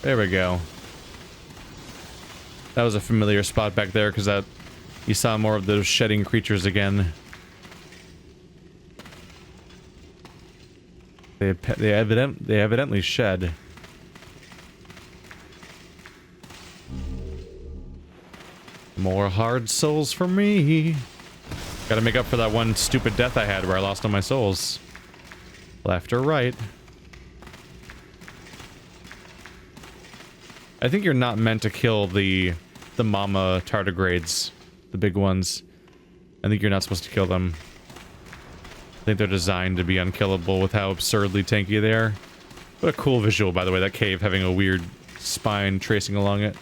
There we go. That was a familiar spot back there because that you saw more of those shedding creatures again. They evidently shed. More hard souls for me. Gotta make up for that one stupid death I had where I lost all my souls. Left or right. I think you're not meant to kill the mama tardigrades, the big ones. I think you're not supposed to kill them. I think they're designed to be unkillable with how absurdly tanky they are. What a cool visual, by the way, that cave having a weird spine tracing along it.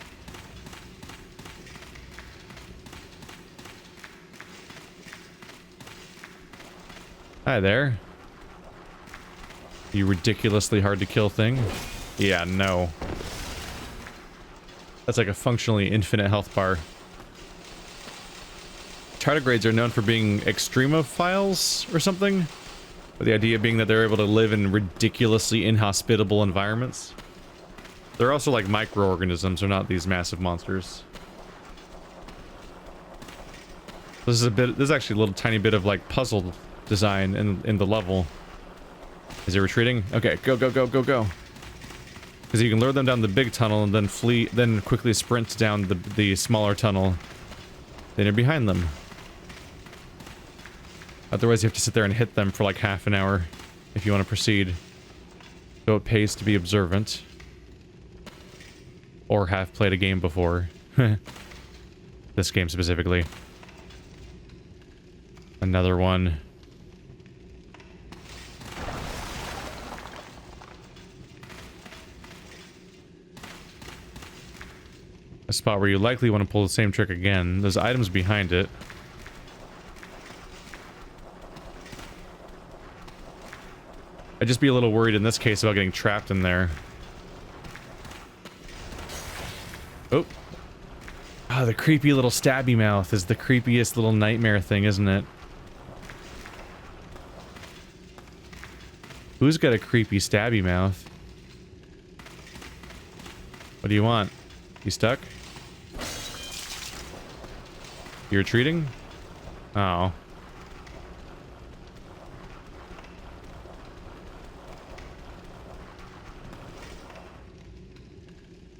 Hi there. You ridiculously hard to kill thing. Yeah, no. That's like a functionally infinite health bar. Tardigrades are known for being extremophiles or something. But the idea being that they're able to live in ridiculously inhospitable environments. They're also like microorganisms, they're not these massive monsters. This is actually a little tiny bit of like puzzle design in the level. Is it retreating? Okay, go, go, go, go, go. Because you can lure them down the big tunnel and then flee, then quickly sprint down the smaller tunnel. Then you're behind them. Otherwise you have to sit there and hit them for like half an hour if you want to proceed. So it pays to be observant. Or have played a game before. This game specifically. Another one. A spot where you likely want to pull the same trick again. There's items behind it. I'd just be a little worried in this case about getting trapped in there. Oh. Oh, the creepy little stabby mouth is the creepiest little nightmare thing, isn't it? Who's got a creepy stabby mouth? What do you want? You stuck? You're retreating? Oh.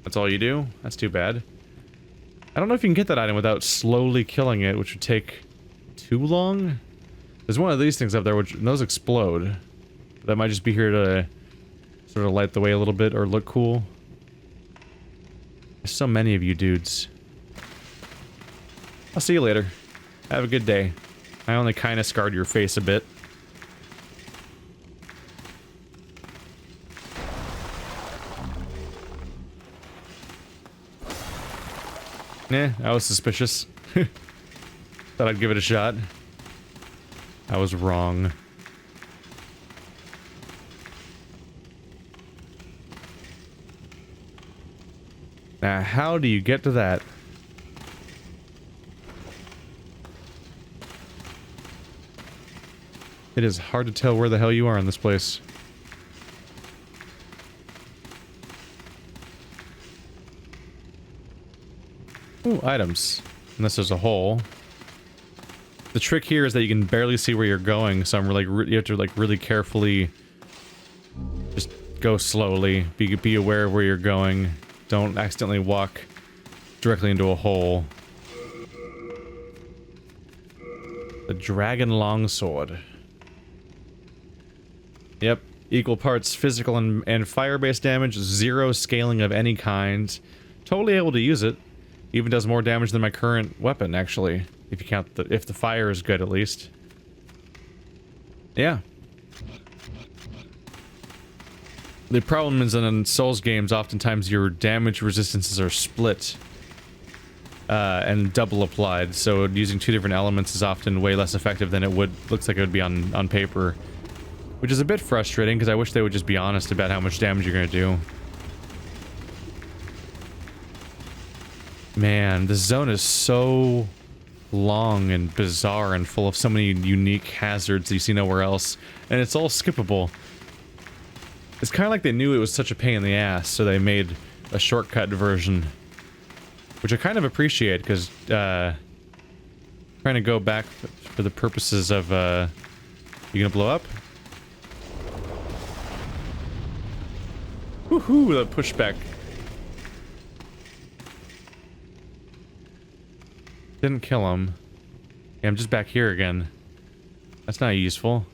That's all you do? That's too bad. I don't know if you can get that item without slowly killing it, which would take too long. There's one of these things up there, which those explode. That might just be here to sort of light the way a little bit or look cool. There's so many of you dudes. I'll see you later. Have a good day. I only kind of scarred your face a bit. Nah, I was suspicious. Thought I'd give it a shot. I was wrong. Now, how do you get to that? It is hard to tell where the hell you are in this place. Ooh, items. Unless there's a hole. The trick here is that you can barely see where you're going, so I'm like you have to like really carefully just go slowly. Be aware of where you're going. Don't accidentally walk directly into a hole. The Dragon Longsword. Yep, equal parts physical and fire-based damage, 0 scaling of any kind. Totally able to use it. Even does more damage than my current weapon, actually. If you count if the fire is good, at least. Yeah. The problem is that in Souls games, oftentimes your damage resistances are split. And double applied, so using 2 different elements is often way less effective than it looks like it would be on paper. Which is a bit frustrating, because I wish they would just be honest about how much damage you're going to do. Man, this zone is so long and bizarre and full of so many unique hazards that you see nowhere else. And it's all skippable. It's kind of like they knew it was such a pain in the ass, so they made a shortcut version, which I kind of appreciate because trying to go back for the purposes of you gonna blow up? Woohoo! That pushback didn't kill him. Yeah, I'm just back here again. That's not useful.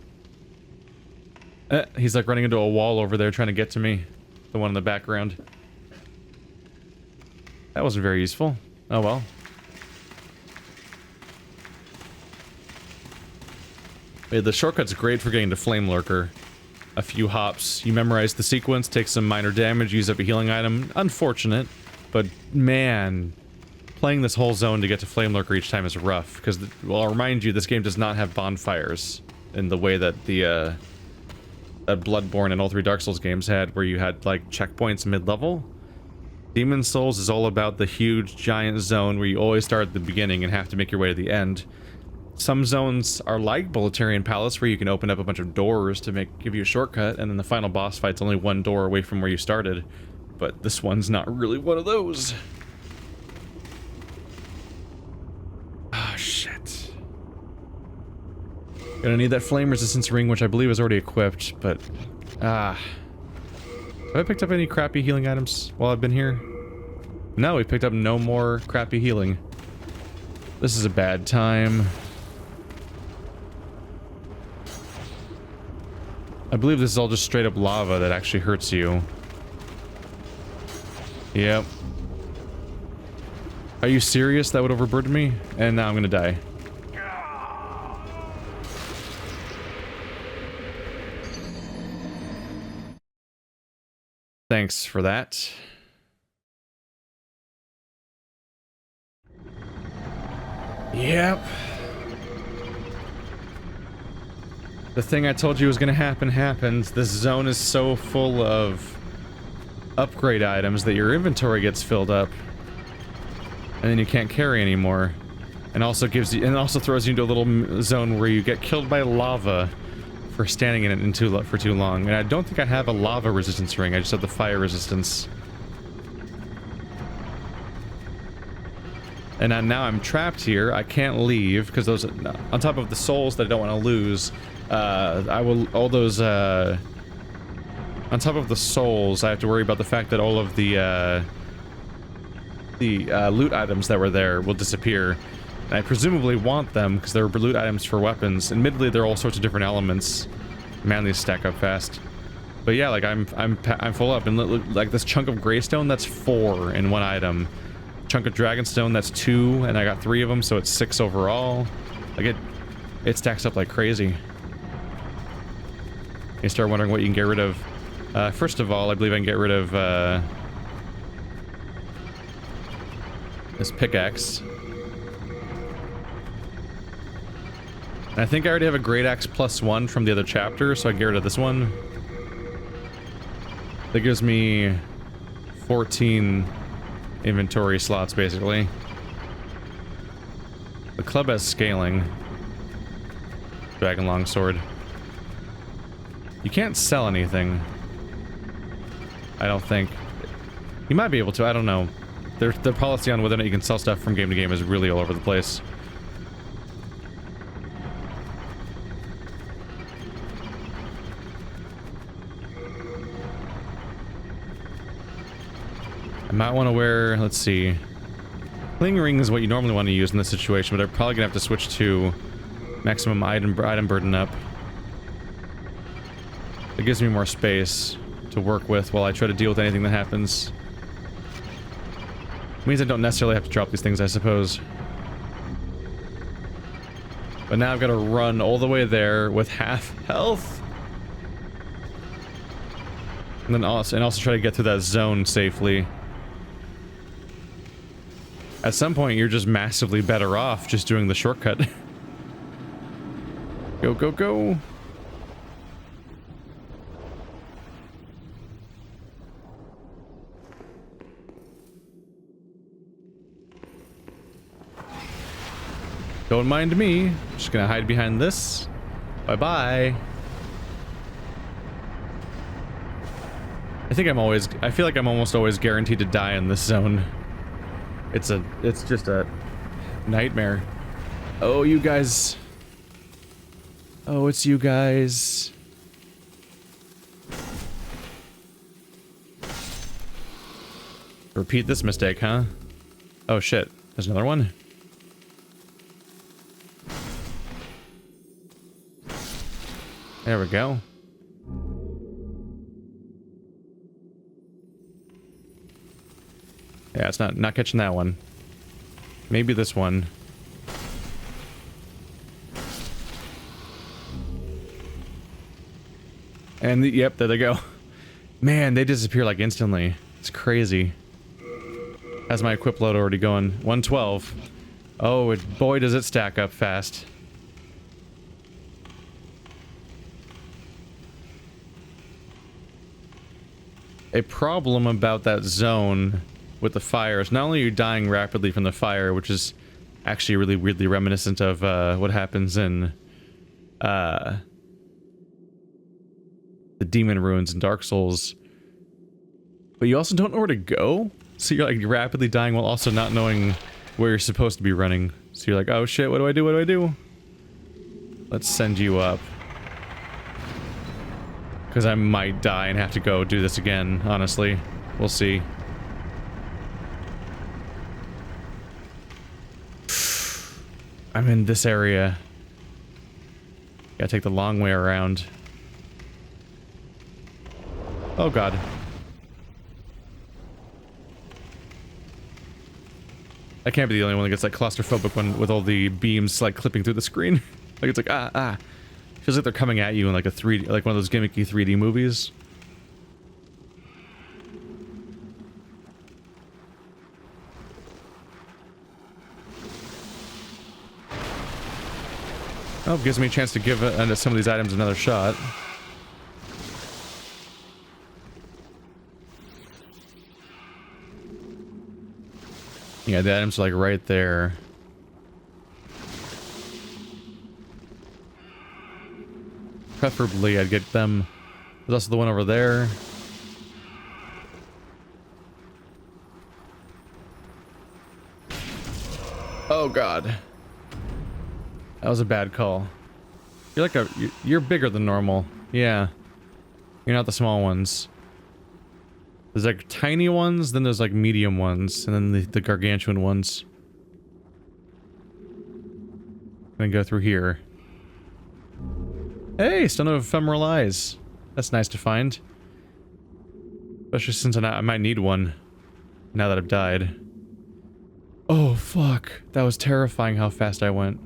He's like running into a wall over there trying to get to me. The one in the background. That wasn't very useful. Oh well. Yeah, the shortcut's great for getting to Flame Lurker. A few hops. You memorize the sequence, take some minor damage, use up a healing item. Unfortunate, but man, playing this whole zone to get to Flame Lurker each time is rough. Because, well, I'll remind you, this game does not have bonfires in the way that the that Bloodborne and all three Dark Souls games had, where you had like checkpoints mid-level. Demon's Souls is all about the huge giant zone where you always start at the beginning and have to make your way to the end. Some zones are like Boletaria Palace, where you can open up a bunch of doors to give you a shortcut, and then the final boss fight's only one door away from where you started. But this one's not really one of those. Ah, shit. Gonna need that flame resistance ring, which I believe is already equipped, but... Have I picked up any crappy healing items while I've been here? No, we picked up no more crappy healing. This is a bad time. I believe this is all just straight up lava that actually hurts you. Yep. Are you serious? That would overburden me? And now I'm gonna die. Thanks for that. Yep. The thing I told you was gonna happen happens. This zone is so full of upgrade items that your inventory gets filled up, and then you can't carry anymore. And also throws you into a little zone where you get killed by lava for standing in it for too long. And I don't think I have a lava resistance ring. I just have the fire resistance. And now I'm trapped here. I can't leave because those, on top of the souls that I don't want to lose. On top of the souls, I have to worry about the fact that all of the loot items that were there will disappear. And I presumably want them because they're loot items for weapons. Admittedly, they're all sorts of different elements. Man, these stack up fast. But yeah, like I'm full up, and like this chunk of Greystone, that's 4 in one item. Chunk of Dragonstone, that's 2, and I got 3 of them, so it's 6 overall. Like it stacks up like crazy. You start wondering what you can get rid of. First of all, I believe I can get rid of this pickaxe. And I think I already have a Great Axe +1 from the other chapter, so I can get rid of this one. That gives me 14 inventory slots, basically. The club has scaling. Dragon Longsword. You can't sell anything. I don't think. You might be able to, I don't know. Their policy on whether or not you can sell stuff from game to game is really all over the place. I might want to wear, let's see. Cling ring is what you normally want to use in this situation, but I'm probably gonna have to switch to maximum item burden up. It gives me more space to work with while I try to deal with anything that happens. It means I don't necessarily have to drop these things, I suppose. But now I've got to run all the way there with half health. And then also try to get through that zone safely. At some point, you're just massively better off just doing the shortcut. Go, go, go. Don't mind me. Just gonna hide behind this. Bye-bye. I I feel like I'm almost always guaranteed to die in this zone. It's just a nightmare. Oh, you guys. Oh, it's you guys. Repeat this mistake, huh? Oh shit, there's another one. There we go. Yeah, it's not catching that one. Maybe this one. And yep, there they go. Man, they disappear like instantly. It's crazy. How's my equip load already going? 112. Oh, boy, does it stack up fast. A problem about that zone with the fire is not only are you dying rapidly from the fire, which is actually really weirdly reminiscent of what happens in the demon ruins in Dark Souls, but you also don't know where to go, so you're like rapidly dying while also not knowing where you're supposed to be running. So you're like, oh shit, what do I do, what do I do? Let's send you up. Because I might die and have to go do this again, honestly. We'll see. I'm in this area. Gotta take the long way around. Oh god. I can't be the only one that gets like claustrophobic when with all the beams like clipping through the screen. Like it's like ah. Feels like they're coming at you in like a 3D, like one of those gimmicky 3D movies. Oh, gives me a chance to give some of these items another shot. Yeah, the items are like right there. Preferably, I'd get them. There's also the one over there. Oh god. That was a bad call. You're like you're bigger than normal. Yeah. You're not the small ones. There's like tiny ones, then there's like medium ones, and then the gargantuan ones. Then go through here. Hey, Stone of Ephemeral Eyes. That's nice to find. Especially since I might need one now that I've died. Oh, fuck. That was terrifying how fast I went.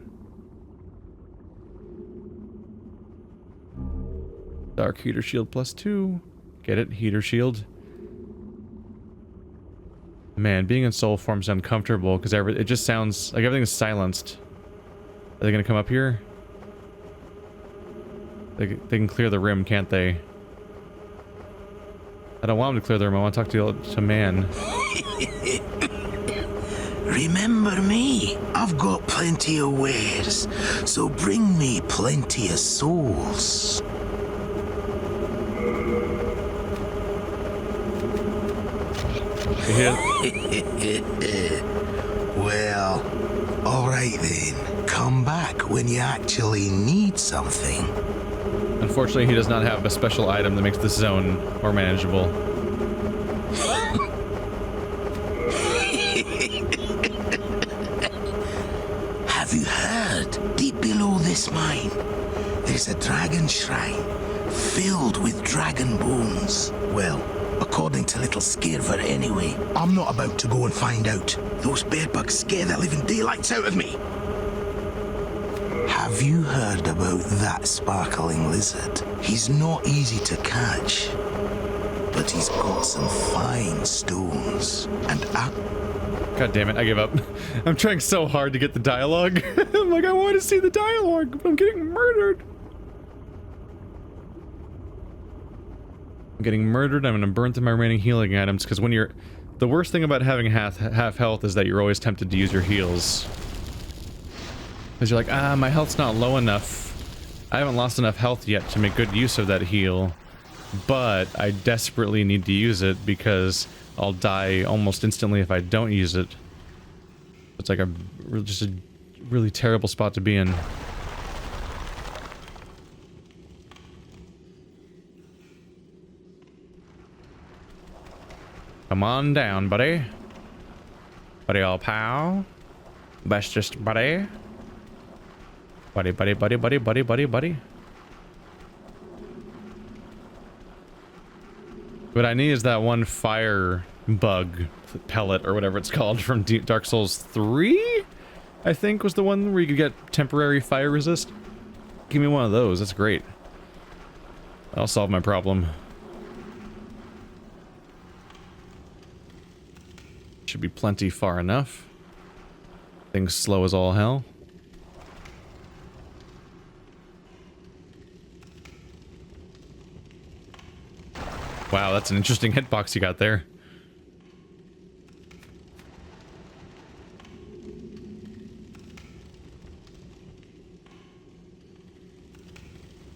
Dark Heater Shield +2. Get it? Heater Shield. Man, being in soul form's uncomfortable because it just sounds like everything's silenced. Are they gonna come up here? They can clear the rim, can't they? I don't want them to clear the rim. I want to talk to man. Remember me? I've got plenty of wares, so bring me plenty of souls. Well, alright then. Come back when you actually need something. Unfortunately, he does not have a special item that makes this zone more manageable. Have you heard? Deep below this mine, there's a dragon shrine filled with dragon bones. Well, according to little Skirver anyway. I'm not about to go and find out. Those bearbugs scare the living daylights out of me. Have you heard about that sparkling lizard? He's not easy to catch, but he's got some fine stones. And God damn it, I give up. I'm trying so hard to get the dialogue. I'm like, I want to see the dialogue, but I'm getting murdered. I'm getting murdered. I'm gonna burn through my remaining healing items, because when you're... The worst thing about having half health is that you're always tempted to use your heals. Because you're like, my health's not low enough. I haven't lost enough health yet to make good use of that heal. but I desperately need to use it because I'll die almost instantly if I don't use it. It's like just a really terrible spot to be in. Come on down, buddy. Buddy, old pal. That's just buddy. Buddy, buddy, buddy, buddy, buddy, buddy, buddy. What I need is that one fire bug pellet or whatever it's called from Dark Souls 3, I think was the one where you could get temporary fire resist. Give me one of those, that's great. That'll solve my problem. Should be plenty far enough. Things slow as all hell. Wow, that's an interesting hitbox you got there.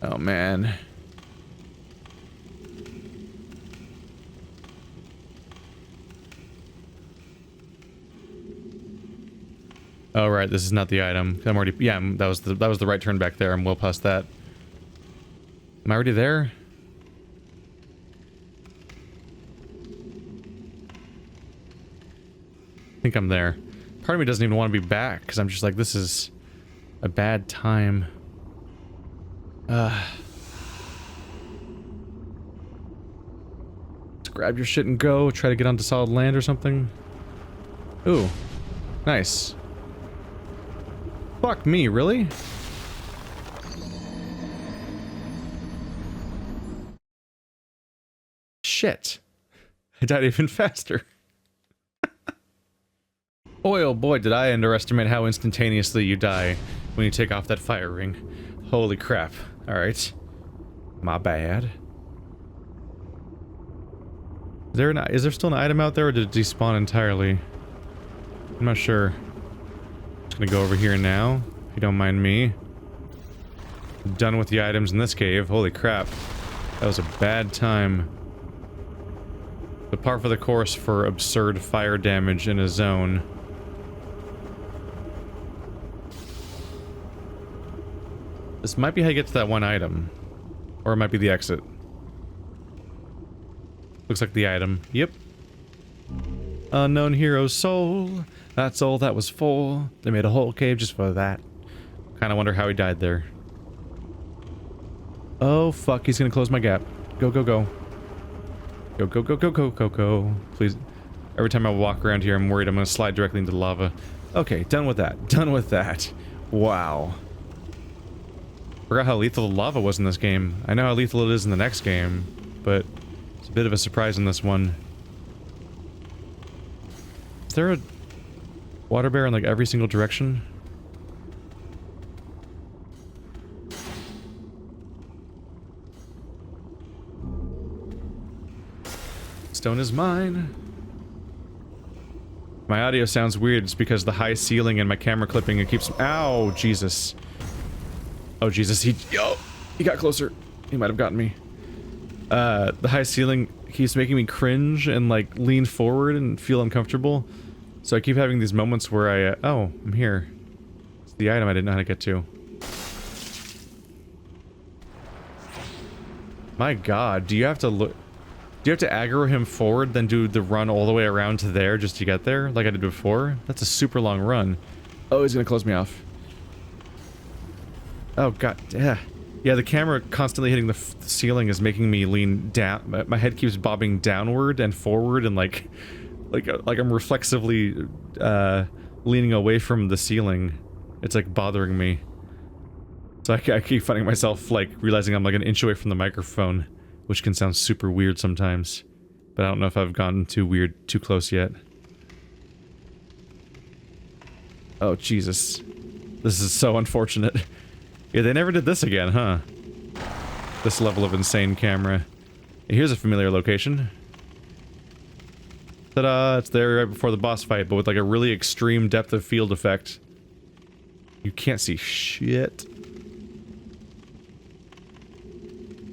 Oh man. Oh right, this is not the item. I'm already, yeah, that was the right turn back there. I'm well past that. Am I already there? I think I'm there. Part of me doesn't even want to be back because I'm just like, this is a bad time. Let's grab your shit and go. Try to get onto solid land or something. Ooh, nice. Fuck me, really? Shit. I died even faster. Boy, oh boy, did I underestimate how instantaneously you die when you take off that fire ring. Holy crap. Alright. My bad. Is there still an item out there, or did it despawn entirely? I'm not sure. Just gonna go over here now, if you don't mind me. Done with the items in this cave. Holy crap. That was a bad time. The par for the course for absurd fire damage in a zone. This might be how you get to that one item. Or it might be the exit. Looks like the item. Yep. Unknown hero's soul. That's all that was for. They made a whole cave just for that. Kinda wonder how he died there. Oh fuck, he's gonna close my gap. Go, go, go. Go, go, go, go, go, go, go. Please. Every time I walk around here, I'm worried I'm gonna slide directly into lava. Okay, done with that. Done with that. Wow. Forgot how lethal the lava was in this game. I know how lethal it is in the next game, but it's a bit of a surprise in this one. Is there a water bear in like every single direction? Stone is mine. My audio sounds weird. It's because the high ceiling and my camera clipping, it keeps... Ow, Jesus. Oh, Jesus, he got closer. He might have gotten me. The high ceiling keeps making me cringe and, like, lean forward and feel uncomfortable. So I keep having these moments where I, oh, I'm here. It's the item I didn't know how to get to. My God, do you have to look... Do you have to aggro him forward, then do the run all the way around to there just to get there, like I did before? That's a super long run. Oh, he's gonna close me off. Oh god, yeah. Yeah, the camera constantly hitting the ceiling is making me lean down. My head keeps bobbing downward and forward, and like I'm reflexively leaning away from the ceiling. It's like bothering me. So I keep finding myself like realizing I'm like an inch away from the microphone, which can sound super weird sometimes. But I don't know if I've gotten too weird, too close yet. Oh Jesus, this is so unfortunate. Yeah, they never did this again, huh? This level of insane camera. Here's a familiar location. Ta-da! It's there right before the boss fight, but with like a really extreme depth of field effect. You can't see shit.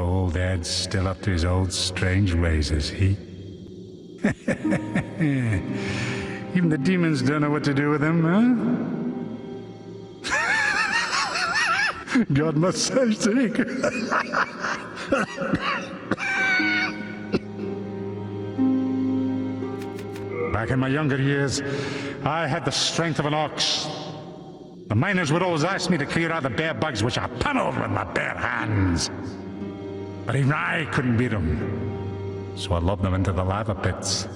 Old Ed's still up to his old strange ways, is he? Even the demons don't know what to do with him, huh? God must say, take. Back in my younger years, I had the strength of an ox. The miners would always ask me to clear out the bare bugs which I pummeled with my bare hands. But even I couldn't beat them, so I lobbed them into the lava pits.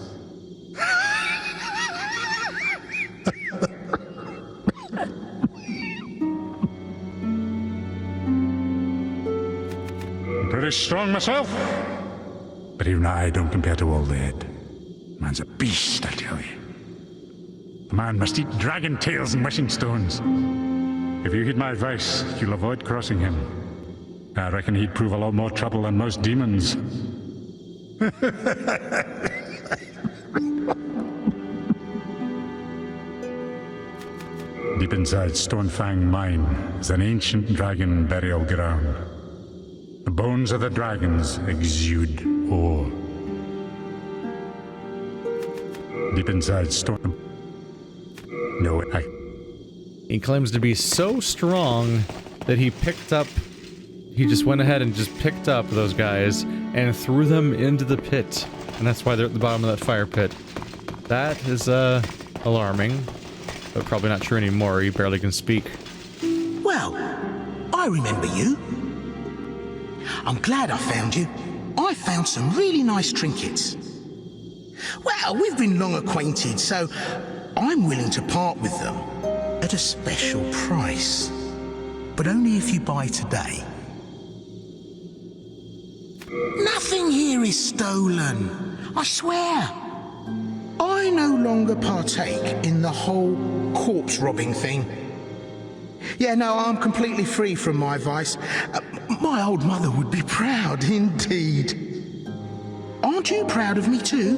I'm pretty strong myself, but even I don't compare to Old Ed. Man's a beast, I tell you. The man must eat dragon tails and wishing stones. If you heed my advice, you'll avoid crossing him. I reckon he'd prove a lot more trouble than most demons. Deep inside Stonefang Mine is an ancient dragon burial ground. The bones of the dragons exude ore. Deep inside Stone... No, He claims to be so strong that he just went ahead and just picked up those guys and threw them into the pit. And that's why they're at the bottom of that fire pit. That is, alarming. But probably not true anymore. He barely can speak. Well, I remember you. I'm glad I found you. I found some really nice trinkets. Well, we've been long acquainted, so I'm willing to part with them at a special price. But only if you buy today. Nothing here is stolen, I swear. I no longer partake in the whole corpse robbing thing. Yeah, no, I'm completely free from my vice. My old mother would be proud indeed. Aren't you proud of me too?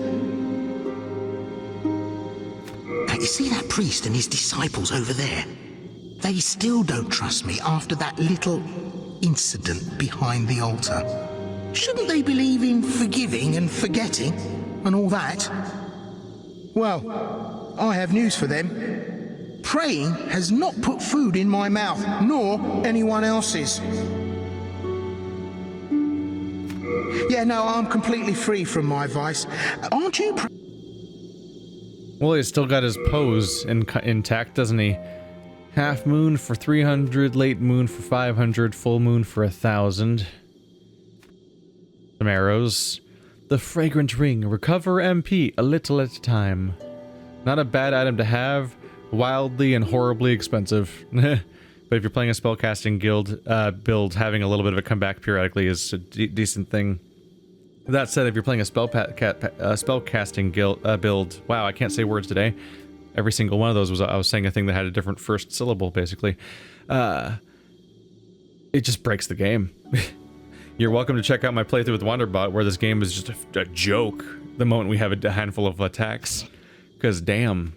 Now, you see that priest and his disciples over there? They still don't trust me after that little incident behind the altar. Shouldn't they believe in forgiving and forgetting and all that? Well, I have news for them. Praying has not put food in my mouth, nor anyone else's. Yeah, no, I'm completely free from my vice. Aren't you? Well, he's still got his pose intact, doesn't he? Half moon for 300, late moon for 500, full moon for 1,000. Some arrows. The fragrant ring. Recover MP a little at a time. Not a bad item to have. Wildly and horribly expensive. But if you're playing a spellcasting guild build, having a little bit of a comeback periodically is a decent thing. That said, if you're playing a spellcasting guild build, wow, I can't say words today. Every single one of those was I was saying a thing that had a different first syllable, basically. It just breaks the game. You're welcome to check out my playthrough with Wanderbot, where this game is just a joke the moment we have a handful of attacks. Because damn.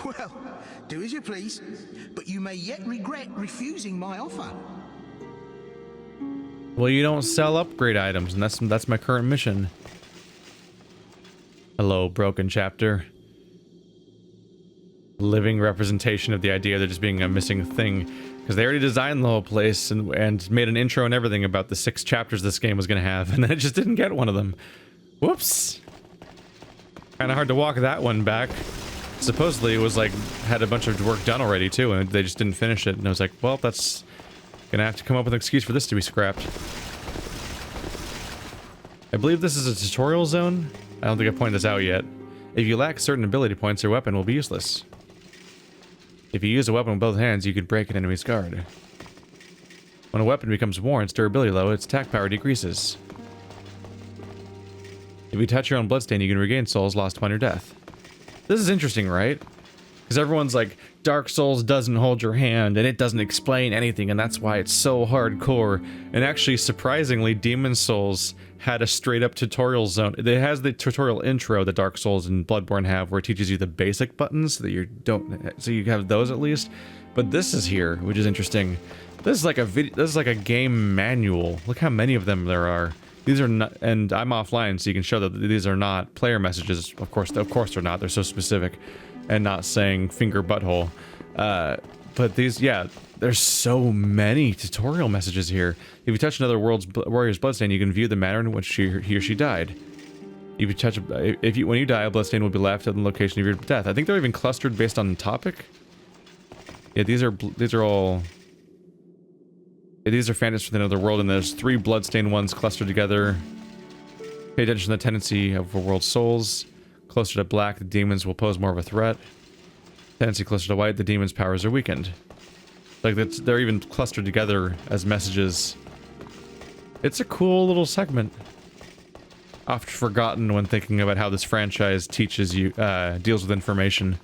Well, do as you please, but you may yet regret refusing my offer. Well, you don't sell upgrade items, and that's my current mission. Hello, broken chapter. Living representation of the idea of there just being a missing thing. Because they already designed the whole place and made an intro and everything about the 6 chapters this game was going to have, and then it just didn't get one of them. Whoops. Kind of hard to walk that one back. Supposedly it was like, had a bunch of work done already too, and they just didn't finish it, and I was like, well, that's gonna have to come up with an excuse for this to be scrapped. I believe this is a tutorial zone. I don't think I pointed this out yet. If you lack certain ability points, your weapon will be useless. If you use a weapon with both hands, you could break an enemy's guard. When a weapon becomes worn, its durability low, its attack power decreases. If you touch your own bloodstain, you can regain souls lost upon your death. This is interesting, right? Because everyone's like, Dark Souls doesn't hold your hand, and it doesn't explain anything, and that's why it's so hardcore. And actually, surprisingly, Demon's Souls had a straight-up tutorial zone. It has the tutorial intro that Dark Souls and Bloodborne have, where it teaches you the basic buttons, so that you don't... So you have those at least. But this is here, which is interesting. This is like a video... This is like a game manual. Look how many of them there are. These are not... And I'm offline, so you can show that these are not player messages. Of course they're not. They're so specific. And not saying finger butthole. But these, yeah, there's so many tutorial messages here. If you touch another warrior's bloodstain, you can view the manner in which he or she died. If you touch, when you die, a bloodstain will be left at the location of your death. I think they're even clustered based on topic. Yeah, these are all. Yeah, these are fantasy from another world, and there's 3 bloodstained ones clustered together. Pay attention to the tendency of world souls. Closer to black, the demons will pose more of a threat. Tendency closer to white, the demons' powers are weakened. Like, they're even clustered together as messages. It's a cool little segment. Oft forgotten when thinking about how this franchise teaches you, deals with information.